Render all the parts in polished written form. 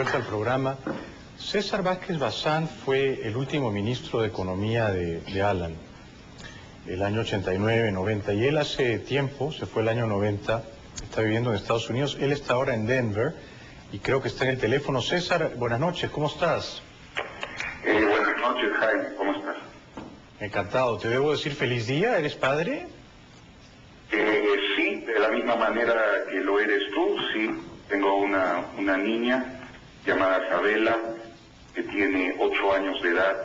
vuelta al programa. César Vázquez Bazán fue el último ministro de Economía de Alan, el año 89, 90, y él hace tiempo, se fue el año 90, está viviendo en Estados Unidos. Él está ahora en Denver y creo que está en el teléfono. César, buenas noches, ¿cómo estás? Buenas noches, Jaime, ¿cómo estás? Encantado, te debo decir feliz día, ¿eres padre? Sí, de la misma manera que lo eres tú, sí. Tengo una niña llamada Isabela, que tiene 8 años de edad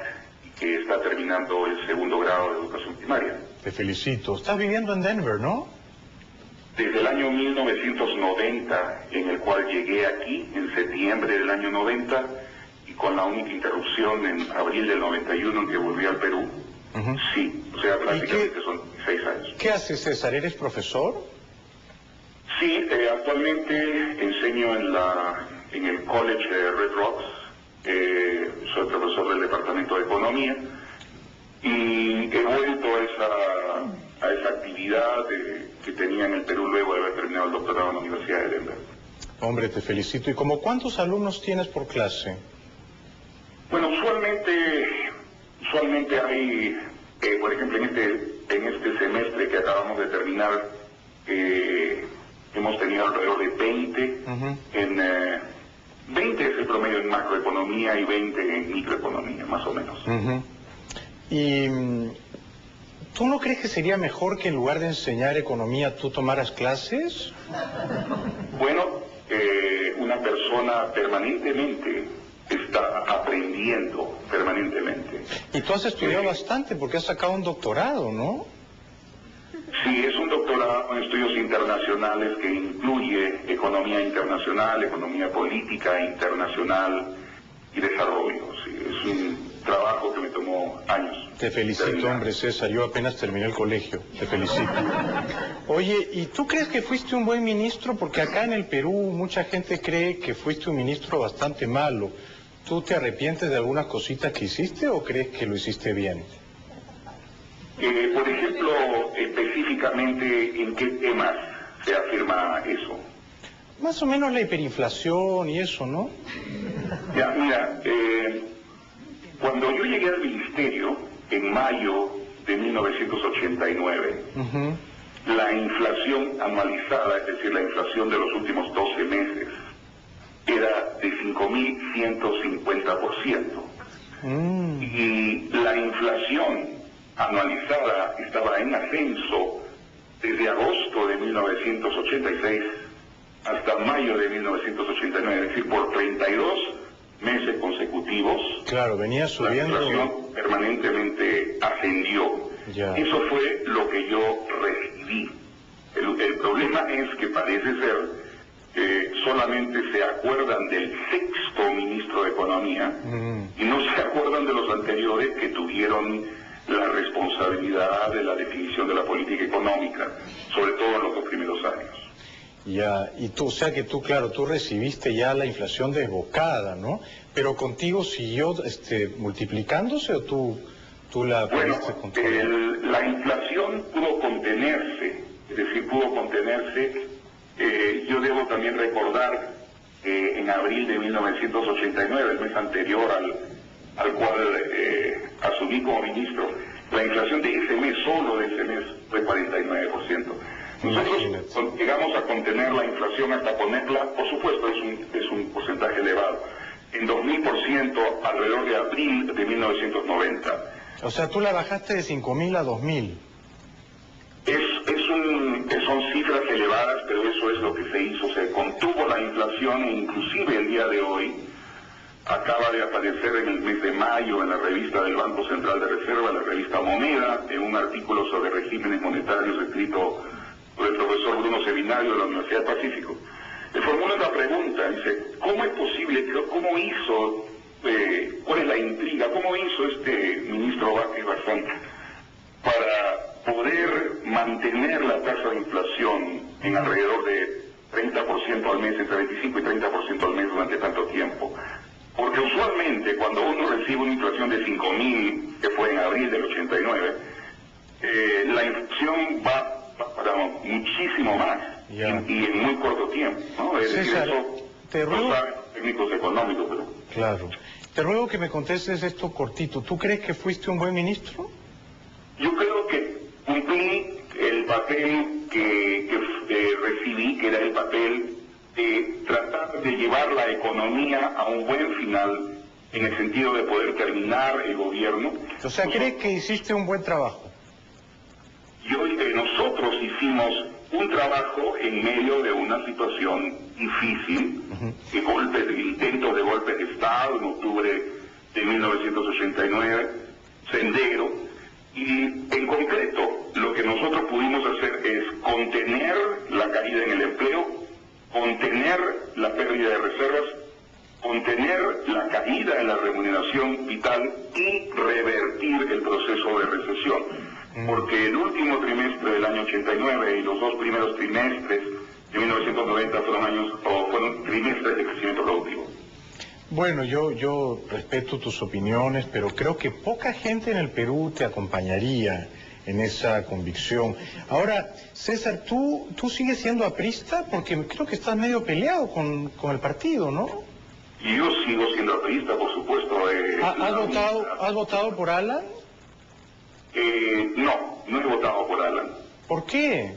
y que está terminando el 2º grado de educación primaria. Te felicito. Estás viviendo en Denver, ¿no? Desde el año 1990, en el cual llegué aquí, en septiembre del año 90, y con la única interrupción en abril del 91 en que volví al Perú. Sí, o sea, prácticamente son 6 años. ¿Qué haces, César? ¿Eres profesor? Sí, actualmente enseño en el College de Red Rocks. Soy profesor del Departamento de Economía y he vuelto a esa actividad que tenía en el Perú luego de haber terminado el doctorado en la Universidad de Denver. Hombre, te felicito. ¿Y como cuántos alumnos tienes por clase? Bueno, usualmente hay, por ejemplo, en este semestre que acabamos de terminar, hemos tenido alrededor de 20. 20 es el promedio en macroeconomía y 20 en microeconomía, más o menos. ¿Y tú no crees que sería mejor que en lugar de enseñar economía tú tomaras clases? Bueno, una persona permanentemente está aprendiendo permanentemente. Y tú has estudiado bastante porque has sacado un doctorado, ¿no? Sí, es un doctorado en estudios internacionales que incluye economía internacional, economía política internacional y desarrollo. Sí, es un trabajo que me tomó años. Te felicito, hombre, César. Yo apenas terminé el colegio. Te felicito. Oye, ¿y tú crees que fuiste un buen ministro? Porque acá en el Perú mucha gente cree que fuiste un ministro bastante malo. ¿Tú te arrepientes de algunas cositas que hiciste o crees que lo hiciste bien? Por ejemplo, específicamente, ¿en qué temas se afirma eso? Más o menos la hiperinflación y eso, ¿no? Ya, mira, cuando yo llegué al ministerio, en mayo de 1989, la inflación anualizada, es decir, la inflación de los últimos 12 meses, era de 5.150%. Y la inflación anualizada estaba en ascenso desde agosto de 1986 hasta mayo de 1989, es decir, por 32 meses consecutivos. Claro, venía subiendo. La inflación permanentemente ascendió. Ya. Eso fue lo que yo recibí. El problema es que parece ser que solamente se acuerdan del 6º ministro de Economía y no se acuerdan de los anteriores que tuvieron la responsabilidad de la definición de la política económica, sobre todo en los 2 primeros años. Ya, y tú, o sea que tú, claro, tú recibiste ya la inflación desbocada, ¿no? Pero contigo siguió multiplicándose o tú la pudiste controlar. La inflación pudo contenerse, es decir, pudo contenerse. Yo debo también recordar que en abril de 1989, el mes anterior al cual asumí como ministro, la inflación de ese mes, solo de ese mes, fue 49%. Nosotros llegamos a contener la inflación hasta ponerla, por supuesto es un porcentaje elevado, en 2000% alrededor de abril de 1990. O sea, tú la bajaste de 5.000 a 2.000. Son cifras elevadas, pero eso es lo que se hizo, se contuvo la inflación e inclusive el día de hoy acaba de aparecer en el mes de mayo en la revista del Banco Central de Reserva, la revista Moneda, en un artículo sobre regímenes monetarios escrito por el profesor Bruno Seminario de la Universidad del Pacífico. Le formula una pregunta, dice, ¿cómo es posible, cómo hizo, cuál es la intriga, cómo hizo este ministro Vázquez Bazán para poder mantener la tasa de inflación en alrededor de 30% al mes, entre 25 y 30% al mes durante tanto tiempo? Porque usualmente cuando uno recibe una inflación de 5.000, que fue en abril del 89, la inflación va para muchísimo más y en muy corto tiempo, ¿no? Es César, decir, eso te ruego, técnicos económicos, pero... Claro. Te ruego que me contestes esto cortito. ¿Tú crees que fuiste un buen ministro? Yo creo que cumplí el papel que recibí, que era el papel de tratar de llevar la economía a un buen final, en el sentido de poder terminar el gobierno. O sea, ¿crees que hiciste un buen trabajo? Nosotros hicimos un trabajo en medio de una situación difícil, intentos de golpe de Estado en octubre de 1989, Sendero, y en concreto lo que nosotros pudimos hacer es contener la caída en el empleo, contener la pérdida de reservas, contener la caída en la remuneración vital y revertir el proceso de recesión. Porque el último trimestre del año 89 y los dos primeros trimestres de 1990 fueron trimestres de crecimiento productivo. Bueno, yo respeto tus opiniones, pero creo que poca gente en el Perú te acompañaría en esa convicción. Ahora, César, ¿tú sigues siendo aprista? Porque creo que estás medio peleado con el partido, ¿no? Y yo sigo siendo aprista, por supuesto. ¿Has votado por Alan? No he votado por Alan. ¿Por qué?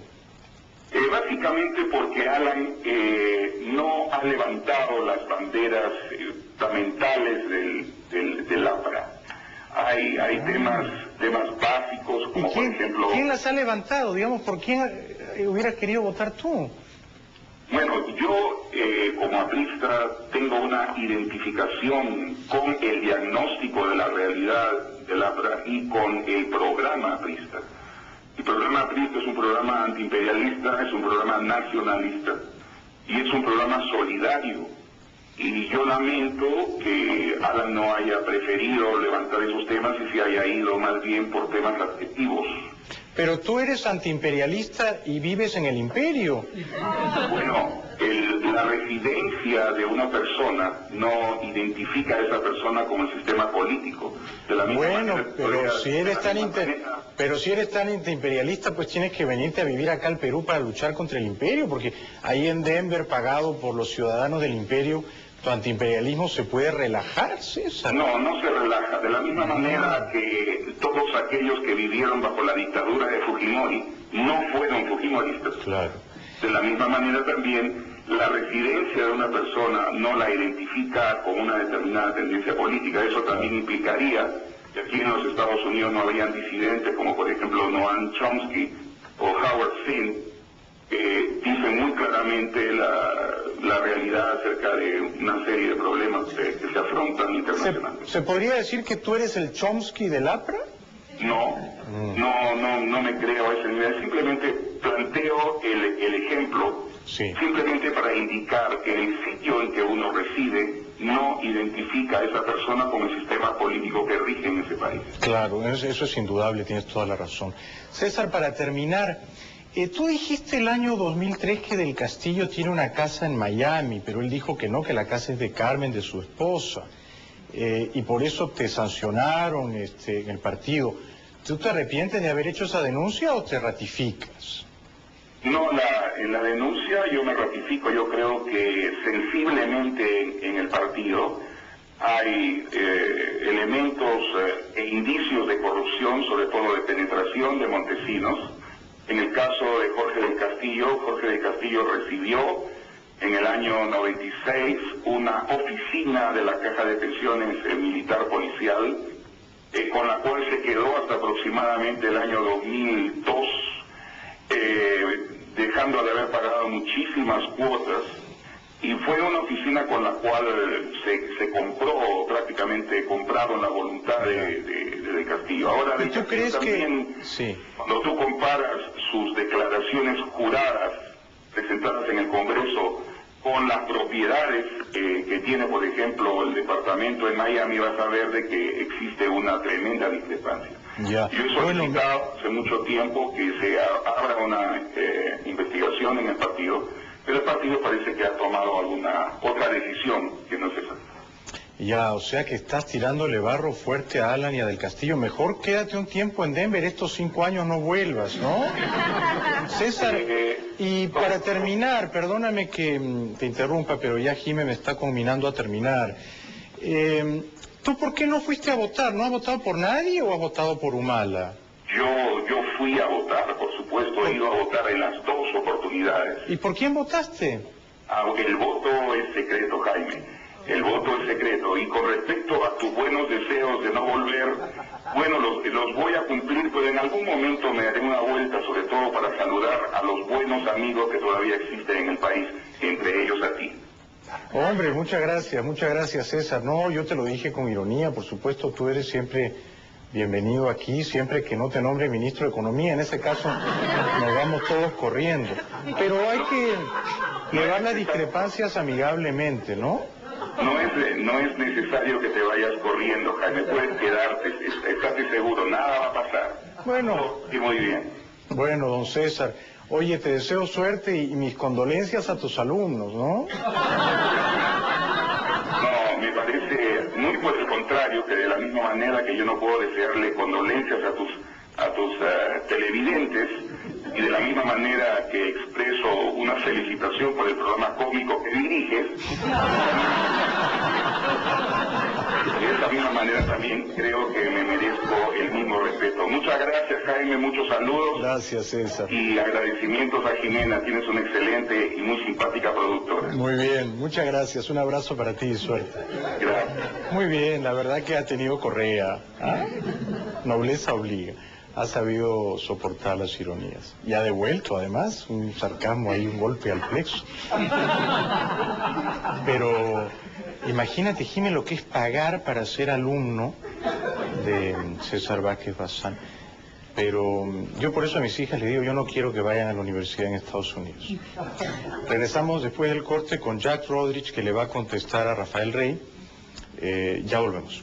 Básicamente porque Alan no ha levantado las banderas fundamentales del APRA. Hay temas básicos, como por ejemplo... ¿Quién las ha levantado? Digamos, ¿por quién hubieras querido votar tú? Bueno, yo como aprista tengo una identificación con el diagnóstico de la realidad del APRA y con el programa aprista. El programa aprista es un programa antiimperialista, es un programa nacionalista y es un programa solidario. Y yo lamento que Alan no haya preferido levantar esos temas y se haya ido más bien por temas adjetivos. Pero tú eres antiimperialista y vives en el imperio. Bueno, la residencia de una persona no identifica a esa persona como el sistema político. De la misma manera, pero si eres tan antiimperialista, pues tienes que venirte a vivir acá al Perú para luchar contra el imperio, porque ahí en Denver, pagado por los ciudadanos del imperio, tu antiimperialismo se puede relajar, César. No se relaja. De la misma manera que todos aquellos que vivieron bajo la dictadura de Fujimori no fueron fujimoristas. Claro. De la misma manera también la residencia de una persona no la identifica con una determinada tendencia política. Eso también implicaría que aquí en los Estados Unidos no habrían disidentes como por ejemplo Noam Chomsky o Howard Zinn, que dicen muy claramente la realidad acerca de una serie de problemas que se afrontan internacionalmente. ¿Se podría decir que tú eres el Chomsky del APRA? No me creo a ese nivel. Simplemente planteo el ejemplo, simplemente para indicar que el sitio en que uno reside no identifica a esa persona con el sistema político que rige en ese país. Claro, eso es indudable, tienes toda la razón. César, para terminar, tú dijiste el año 2003 que Del Castillo tiene una casa en Miami, pero él dijo que no, que la casa es de Carmen, de su esposa, y por eso te sancionaron en el partido. ¿Tú te arrepientes de haber hecho esa denuncia o te ratificas? No, en la denuncia yo me ratifico. Yo creo que sensiblemente en el partido hay elementos e indicios de corrupción, sobre todo de penetración de Montesinos. En el caso de Jorge del Castillo recibió en el año 96 una oficina de la Caja de Pensiones militar policial, con la cual se quedó hasta aproximadamente el año 2002, dejando de haber pagado muchísimas cuotas, y fue una oficina con la cual se compró, prácticamente compraron la voluntad de Castillo. Ahora, de ¿tú crees también, que cuando tú comparas sus declaraciones juradas presentadas en el Congreso con las propiedades que tiene, por ejemplo, el departamento en Miami, vas a ver de que existe una tremenda discrepancia. Ya. Yo he solicitado hace mucho tiempo que se abra una investigación en el partido, pero el partido parece que ha tomado alguna otra decisión que no es esa. Ya, o sea que estás tirándole barro fuerte a Alan y a Del Castillo. Mejor quédate un tiempo en Denver, estos 5 años no vuelvas, ¿no? César, y para terminar, perdóname que te interrumpa, pero ya Jimé me está conminando a terminar. ¿Tú por qué no fuiste a votar? ¿No has votado por nadie o has votado por Humala? Yo fui a votar, por supuesto, he ido a votar en las 2 oportunidades. ¿Y por quién votaste? El voto es secreto, Jaime. El voto es secreto. Y con respecto a tus buenos deseos de no volver, bueno, los voy a cumplir, pero en algún momento me daré una vuelta, sobre todo para saludar a los buenos amigos que todavía existen en el país, entre ellos a ti. Hombre, muchas gracias César. No, yo te lo dije con ironía, por supuesto, tú eres siempre bienvenido aquí, siempre que no te nombre ministro de Economía. En ese caso nos vamos todos corriendo. Pero hay que llevar las discrepancias amigablemente, ¿no? No es necesario que te vayas corriendo, Jaime, puedes quedarte, estate seguro, nada va a pasar. Bueno. Y muy bien. Bueno, don César, oye, te deseo suerte y mis condolencias a tus alumnos, ¿no? No, me parece muy por el contrario, que de la misma manera que yo no puedo desearle condolencias a tus televidentes, y de la misma manera que expreso una felicitación por el programa cómico que diriges, de esa misma manera también creo que me merezco el mismo respeto. Muchas gracias, Jaime, muchos saludos. Gracias, César. Y agradecimientos a Jimena, tienes una excelente y muy simpática productora. Muy bien, muchas gracias, un abrazo para ti y suerte. Gracias. Muy bien, la verdad que ha tenido correa, ¿ah? Nobleza obliga. Ha sabido soportar las ironías. Y ha devuelto, además, un sarcasmo ahí, un golpe al plexo. Pero imagínate, Jimé, lo que es pagar para ser alumno de César Vázquez Bazán. Pero yo por eso a mis hijas les digo, yo no quiero que vayan a la universidad en Estados Unidos. Regresamos después del corte con Jack Rodriguez, que le va a contestar a Rafael Rey. Ya volvemos.